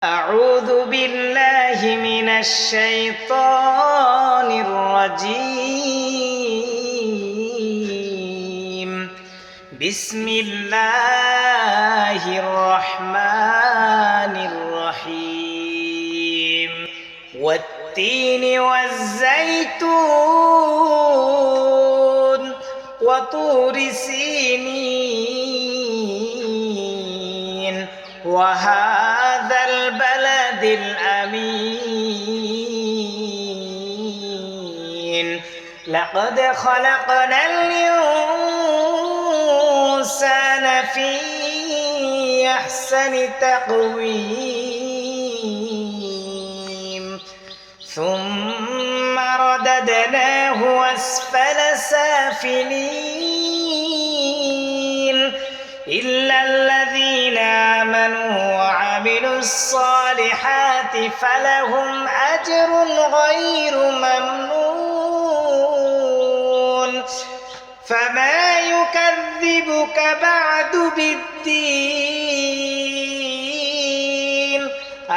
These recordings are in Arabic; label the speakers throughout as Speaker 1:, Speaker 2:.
Speaker 1: أعوذ بالله من الشيطان الرجيم. بسم الله الرحمن الرحيم. والتين والزيتون وطور سينين وهذا البلد الأمين. لقد خلقنا الإنسان في أحسن تقويم ثم رددناه أسفل سافلين إلا الذين آمنوا وعملوا الصالحات فلهم أجر غير ممنون. فما يكذبك بعد بالدين؟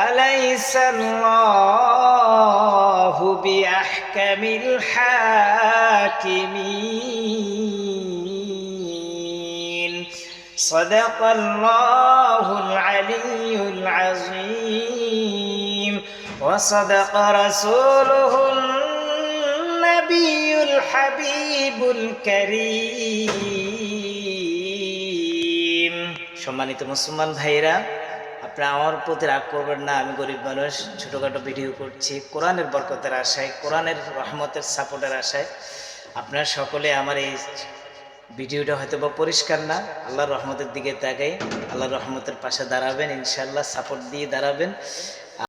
Speaker 1: أليس الله بأحكم الحاكمين؟ صدق الله العلي العظيم وصدق رسوله النبي الحبيب الكريم। সম্মানিত মুসলমান ভাইরা, আপনারা আমার প্রতি রাগ করবেন না। আমি গরিব মানুষ, ছোটোখাটো ভিডিও করছি কোরআনের বরকতের আশায়, কোরআনের রহমতের সাপোর্টের আশায়। আপনারা সকলে আমার এই ভিডিওটা হয়তো বা পরিষ্কার না, আল্লাহর রহমতের দিকে তাকাই, আল্লাহর রহমতের পাশে দাঁড়াবেন, ইনশাআল্লাহ সাপোর্ট দিয়ে দাঁড়াবেন।